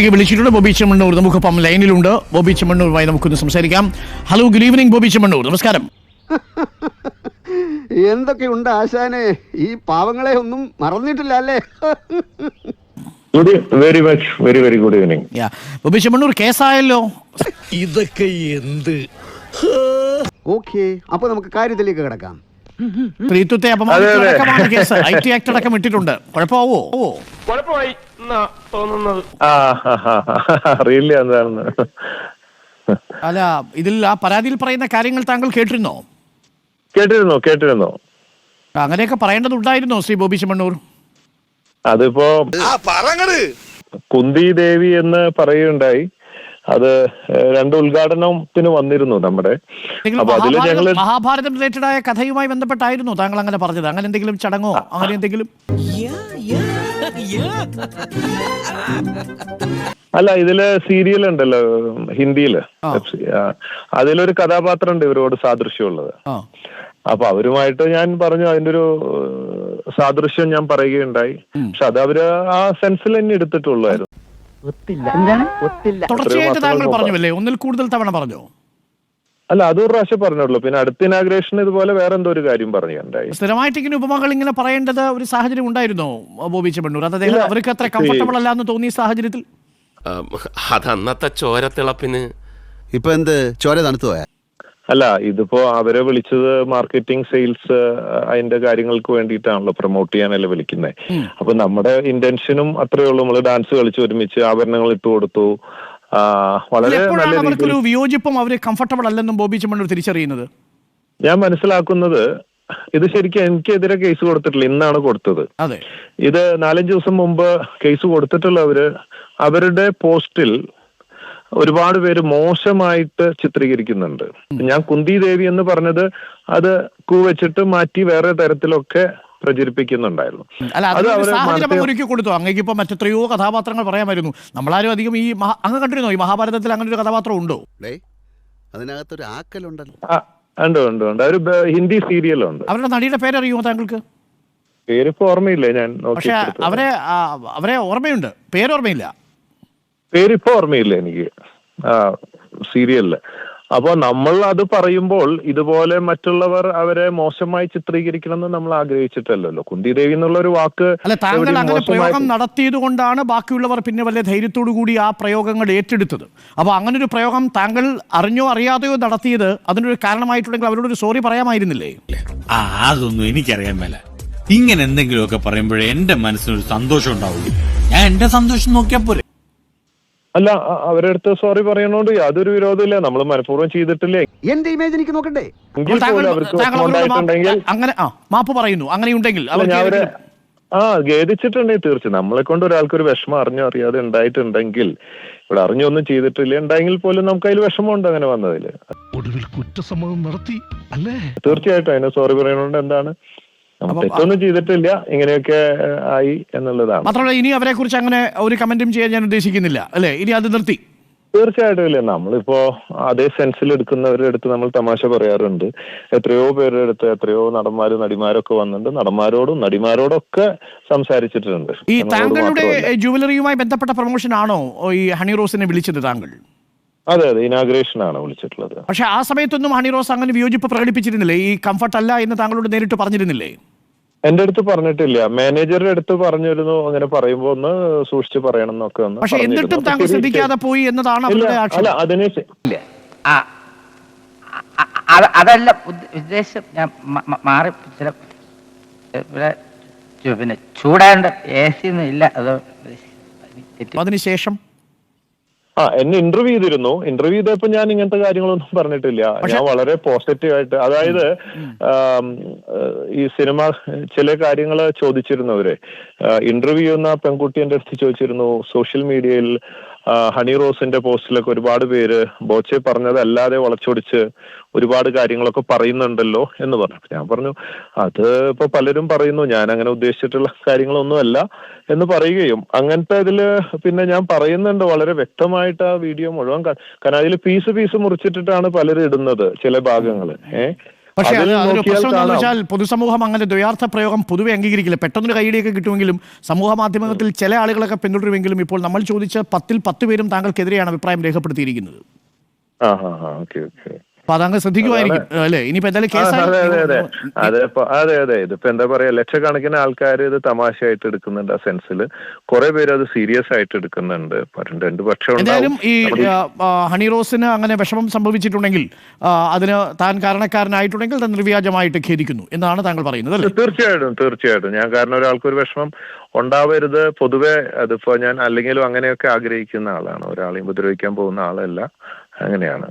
വിളിച്ചിട്ടുണ്ട് ബോബി ചെമ്മണ്ണൂർ നമുക്കൊപ്പം ലൈനിലുണ്ട്. ബോബി ചെമ്മണ്ണൂരുമായി നമുക്കൊന്ന് സംസാരിക്കാം. Hello, good evening Bobby Chemmanur, നമസ്കാരം. എന്തൊക്കെയുണ്ട് ആശാനെ, ഈ പാവങ്ങളെ ഒന്നും മറന്നിട്ടില്ല അല്ലേ? Very much very good evening. Bobby Chemmanur, കേസായല്ലോ. ഇതൊക്കെ എന്ത്? ഓക്കെ, അപ്പൊ നമുക്ക് കാര്യത്തിലേക്ക് കിടക്കാം. സ്ത്രീത്വത്തെ അപമാനിച്ചടക്കമാണ് കേസ്. IT ആക്ട് അടക്കം ഇട്ടിട്ടുണ്ട്. കുഴപ്പമാവോ? കുഴപ്പമായി തോന്നുന്നത് അറിയില്ല എന്താണെന്ന്. അല്ല, ഇതിൽ ആ പരാതിയിൽ പറയുന്ന കാര്യങ്ങൾ താങ്കൾ കേട്ടിരുന്നോ? കേട്ടിരുന്നോ. അങ്ങനെയൊക്കെ പറയേണ്ടതുണ്ടായിരുന്നോ ശ്രീ ബോബി ചെമ്മണ്ണൂർ? അതിപ്പോ കുന്തി ദേവി എന്ന് പറയുകയുണ്ടായി. അത് രണ്ട് ഉദ്ഘാടനത്തിന് വന്നിരുന്നു നമ്മുടെ. അപ്പൊ അതില് ഞങ്ങള് മഹാഭാരതം റിലേറ്റഡ് ആയ കഥയുമായി ബന്ധപ്പെട്ടായിരുന്നു താങ്കൾ അങ്ങനെ പറഞ്ഞത്? അങ്ങനെ എന്തെങ്കിലും ചടങ്ങോ അങ്ങനെ എന്തെങ്കിലും? അല്ല, ഇതില് സീരിയൽ ഉണ്ടല്ലോ ഹിന്ദിയില്, അതിലൊരു കഥാപാത്രം ഉണ്ട് ഇവരോട് സാദൃശ്യമുള്ളത്. അപ്പൊ അവരുമായിട്ട് ഞാൻ പറഞ്ഞു, അതിന്റെ ഒരു സാദൃശ്യം ഞാൻ പറയുകയുണ്ടായി. പക്ഷെ അത് അവര് ആ സെൻസിൽ തന്നെ എടുത്തിട്ടുള്ളായിരുന്നു. തുടർച്ചയായിട്ട് താങ്കൾ പറഞ്ഞല്ലേ? ഒന്നിൽ കൂടുതൽ തവണ പറഞ്ഞോ? അല്ല, അതൊരു പ്രാവശ്യം പറഞ്ഞുള്ളൂ. പിന്നെ അടുത്ത ഇനാഗ്രേഷൻ ഇതുപോലെ വേറെ എന്തോ ഒരു കാര്യം പറഞ്ഞുണ്ടായി. സ്ഥിരമായിട്ട് ഇങ്ങനെ ഉപമകൾ ഇങ്ങനെ പറയേണ്ടത് ഒരു സാഹചര്യം ഉണ്ടായിരുന്നോ ബോബി ചെമ്മണ്ണൂർ? അത് അവർക്ക് അത്ര കംഫർട്ടബിൾ അല്ല എന്ന് തോന്നിയ സാഹചര്യത്തിൽ? അതന്നത്തെ ചോരത്തിളപ്പിന് ഇപ്പൊ എന്ത് ചോര തണുത്തു പോയാ? അല്ല, ഇതിപ്പോ അവരെ വിളിച്ചത് മാർക്കറ്റിംഗ്, സെയിൽസ്, അതിന്റെ കാര്യങ്ങൾക്ക് വേണ്ടിയിട്ടാണല്ലോ, പ്രൊമോട്ട് ചെയ്യാനല്ലേ വിളിക്കുന്നത്. അപ്പൊ നമ്മുടെ ഇന്റൻഷനും അത്രയേ ഉള്ളൂ. നമ്മള് ഡാൻസ് കളിച്ച് ഒരുമിച്ച് ആഭരണങ്ങൾ ഇട്ട് കൊടുത്തു. വളരെ അവർക്കൊരു വിയോജിപ്പും അവര് കംഫർട്ടബിൾ അല്ലെന്നും ബോബി ചെമ്മണ്ണൂർ തിരിച്ചറിയുന്നത് ഞാൻ മനസ്സിലാക്കുന്നത്. ഇത് ശരിക്കും എനിക്കെതിരെ കേസ് കൊടുത്തിട്ടില്ല, ഇന്നാണ് കൊടുത്തത്. ഇത് 4-5 ദിവസം മുമ്പ് കേസ് കൊടുത്തിട്ടുള്ളവര് അവരുടെ പോസ്റ്റിൽ ഒരുപാട് പേര് മോശമായിട്ട് ചിത്രീകരിക്കുന്നുണ്ട്. ഞാൻ കുന്തി ദേവി എന്ന് പറഞ്ഞത് അത് വെച്ചിട്ട് മാറ്റി വേറെ തരത്തിലൊക്കെ പ്രചരിപ്പിക്കുന്നുണ്ടായിരുന്നു. കൊടുത്തു. അങ്ങേക്ക് ഇപ്പൊ മറ്റെത്രയോ കഥാപാത്രങ്ങൾ പറയാമായിരുന്നു. നമ്മളാരും അധികം ഈ അങ്ങ് കണ്ടിരുന്നോ ഈ മഹാഭാരതത്തിൽ അങ്ങനെ ഒരു കഥാപാത്രം ഉണ്ടോ? അതിനകത്തൊരു ആക്കലുണ്ടല്ലോ. ഉണ്ട്. ഒരു ഹിന്ദി സീരിയലുണ്ട്. അവരുടെ നടിയുടെ പേരറിയുമോ താങ്കൾക്ക്? പേരിപ്പോ ഓർമ്മയില്ല. ഞാൻ പക്ഷെ അവരെ ഓർമ്മയുണ്ട്, പേരോർമ്മയില്ല. പേരിപ്പോ ഓർമ്മയില്ല എനിക്ക് സീരിയലില്. അപ്പൊ നമ്മൾ അത് പറയുമ്പോൾ ഇതുപോലെ മറ്റുള്ളവർ അവരെ മോശമായി ചിത്രീകരിക്കണം എന്ന് നമ്മൾ ആഗ്രഹിച്ചിട്ടല്ലോ. കുന്തി ദേവി എന്നുള്ള ഒരു വാക്ക് അല്ല, താങ്കൾ അങ്ങനെ പ്രയോഗം നടത്തിയത് കൊണ്ടാണ് ബാക്കിയുള്ളവർ പിന്നെ വലിയ ധൈര്യത്തോടു കൂടി ആ പ്രയോഗങ്ങൾ ഏറ്റെടുത്തത്. അപ്പൊ അങ്ങനെ ഒരു പ്രയോഗം താങ്കൾ അറിഞ്ഞോ അറിയാതെയോ നടത്തിയത് അതിനൊരു കാരണമായിട്ടുണ്ടെങ്കിൽ അവരോടൊരു സോറി പറയാമായിരുന്നില്ലേ? അതൊന്നും എനിക്കറിയാൻ മേല. ഇങ്ങനെ എന്തെങ്കിലുമൊക്കെ പറയുമ്പോഴേ എന്റെ മനസ്സിനൊരു സന്തോഷം ഉണ്ടാവുള്ളൂ. ഞാൻ എന്റെ സന്തോഷം നോക്കിയാ പോരെ. അല്ല, അവരുടെ അടുത്ത് സോറി പറയണോണ്ട് യാതൊരു വിരോധമില്ല. നമ്മൾ മനഃപൂർവ്വം ചെയ്തിട്ടില്ലേ. എന്റെ ഇമേജ് എനിക്ക് നോക്കണ്ടേ? അങ്ങനെ മാപ്പ് പറയുന്നു. അങ്ങനെയുണ്ടെങ്കിൽ ഖേദിച്ചിട്ടുണ്ടെങ്കിൽ തീർച്ചയായും നമ്മളെ കൊണ്ട് ഒരാൾക്ക് ഒരു വിഷമം അറിഞ്ഞോ അറിയാതെ ഉണ്ടായിട്ടുണ്ടെങ്കിൽ, ഇവിടെ അറിഞ്ഞൊന്നും ചെയ്തിട്ടില്ല ഉണ്ടെങ്കിൽ പോലും നമുക്ക് അതിൽ വിഷമമുണ്ട് അങ്ങനെ വന്നതില്. ഒടുവിൽ കുറ്റസമ്മതം നടത്തി അല്ലേ? തീർച്ചയായിട്ടും അതിന് സോറി പറയണോണ്ട് എന്താണ്, തെറ്റൊന്നും ചെയ്തിട്ടില്ല, ഇങ്ങനെയൊക്കെ ആയി എന്നുള്ളതാണ്. മാത്രമല്ല, ഇനി അവരെ കുറിച്ച് അങ്ങനെ ഒരു കമന്റും ചെയ്യാൻ ഞാൻ ഉദ്ദേശിക്കുന്നില്ല അല്ലെ? ഇനി അത് നിർത്തി? തീർച്ചയായിട്ടും ഇല്ല. നമ്മളിപ്പോ അതേ സെൻസിൽ എടുക്കുന്നവരുടെ അടുത്ത് നമ്മൾ തമാശ പറയാറുണ്ട്. എത്രയോ പേരുടെ അടുത്ത് എത്രയോ നടിമാരൊക്കെ വന്നിട്ടുണ്ട്. നടന്മാരോടും നടിമാരോടൊക്കെ സംസാരിച്ചിട്ടുണ്ട്. ഈ താങ്കളുടെ ജുവലറിയുമായി ബന്ധപ്പെട്ട പ്രൊമോഷൻ ആണോ ഈ ഹണി റോസിനെ വിളിച്ചത് താങ്കൾ? അതെ, ഇനാഗ്രേഷൻ ആണ് വിളിച്ചിട്ടുള്ളത്. പക്ഷെ ആ സമയത്തൊന്നും ഹണി റോസ് അങ്ങനെ വിയോജിപ്പ് പ്രകടിപ്പിച്ചിരുന്നില്ലേ? ഈ കംഫർട്ട് അല്ല എന്ന് താങ്കളോട് നേരിട്ട് പറഞ്ഞിരുന്നില്ലേ? എന്റെ അടുത്ത് പറഞ്ഞിട്ടില്ല. മാനേജറുടെ അടുത്ത് പറഞ്ഞിരുന്നു, അങ്ങനെ പറയുമ്പോ ഒന്ന് സൂക്ഷിച്ച് പറയണം എന്നൊക്കെ. പക്ഷെ എന്നിട്ടും താങ്കൾ ശ്രദ്ധിക്കാതെ പോയി എന്നതാണ് അല്ല, അതിന് അതല്ല ഉദ്ദേശം. ഞാൻ മാറി ചില പിന്നെ ചൂടാണ്ട് AC ഒന്നും ഇല്ല. അതിനുശേഷം എന്നെ ഇന്റർവ്യൂ ചെയ്തിരുന്നു. ഇന്റർവ്യൂ ചെയ്തപ്പോ ഞാൻ ഇങ്ങനത്തെ കാര്യങ്ങളൊന്നും പറഞ്ഞിട്ടില്ല. ഞാൻ വളരെ പോസിറ്റീവായിട്ട്, അതായത് ഈ സിനിമ ചില കാര്യങ്ങൾ ചോദിച്ചിരുന്നവരെ ഇന്റർവ്യൂ ചെയ്യുന്ന പെൺകുട്ടി എന്റെ അടുത്ത് ചോദിച്ചിരുന്നു, സോഷ്യൽ മീഡിയയിൽ ഹണി റോസിന്റെ പോസ്റ്റിലൊക്കെ ഒരുപാട് പേര് ബോച്ചെ പറഞ്ഞതല്ലാതെ വളച്ചൊടിച്ച് ഒരുപാട് കാര്യങ്ങളൊക്കെ പറയുന്നുണ്ടല്ലോ എന്ന് പറഞ്ഞു. ഞാൻ പറഞ്ഞു, അത് ഇപ്പൊ പലരും പറയുന്നു, ഞാൻ അങ്ങനെ ഉദ്ദേശിച്ചിട്ടുള്ള കാര്യങ്ങളൊന്നുമല്ല എന്ന് പറയുകയും അങ്ങനത്തെ ഇതില് പിന്നെ ഞാൻ പറയുന്നുണ്ട് വളരെ വ്യക്തമായിട്ട് ആ വീഡിയോ മുഴുവൻ. കാരണം അതിൽ പീസ് മുറിച്ചിട്ടിട്ടാണ് പലരും ഇടുന്നത് ചില ഭാഗങ്ങള്. പക്ഷേ അതിൽ അതൊരു നോക്കിയാൽ പ്രശ്നം എന്താണെന്ന് കാണാം. വെച്ചാൽ പൊതുസമൂഹം അങ്ങനെ ദ്വയാർത്ഥ പ്രയോഗം പൊതുവെ അംഗീകരിക്കില്ല. പെട്ടെന്നൊരു കൈയടിയൊക്കെ കിട്ടുമെങ്കിലും സമൂഹ മാധ്യമത്തിൽ ചില ആളുകളൊക്കെ പിന്തുടരുമെങ്കിലും ഇപ്പോൾ നമ്മൾ ചോദിച്ച 10-ൽ 10 പേരും താങ്കൾക്കെതിരെയാണ് അഭിപ്രായം രേഖപ്പെടുത്തിയിരിക്കുന്നത്. Okay okay. അപ്പൊ അതങ്ങ് ശ്രദ്ധിക്കുമായിരിക്കും അല്ലെ? ഇനിയിപ്പോ എന്തായാലും അതെ ഇതിപ്പോ എന്താ പറയാ, ലക്ഷക്കണക്കിന് ആൾക്കാർ ഇത് തമാശയായിട്ട് എടുക്കുന്നുണ്ട്. ആ സെൻസിൽ കുറെ പേര് അത് സീരിയസ് ആയിട്ട് എടുക്കുന്നുണ്ട്. രണ്ട് പക്ഷം. എന്തായാലും ഈ ഹണി റോസിന് അങ്ങനെ വിഷമം സംഭവിച്ചിട്ടുണ്ടെങ്കിൽ അതിന് താൻ കാരണക്കാരനായിട്ടുണ്ടെങ്കിൽ താൻ നിർവ്യാജമായിട്ട് ഖേദിക്കുന്നു എന്നാണ് താങ്കൾ പറയുന്നത് അല്ലേ? തീർച്ചയായിട്ടും ഞാൻ കാരണം ഒരാൾക്കൊരു വിഷമം ഉണ്ടാവരുത്. പൊതുവെ അതിപ്പോ ഞാൻ അല്ലെങ്കിലും അങ്ങനെയൊക്കെ ആഗ്രഹിക്കുന്ന ആളാണ്. ഒരാളെയും ഉപദ്രവിക്കാൻ പോകുന്ന ആളല്ല. അങ്ങനെയാണ്.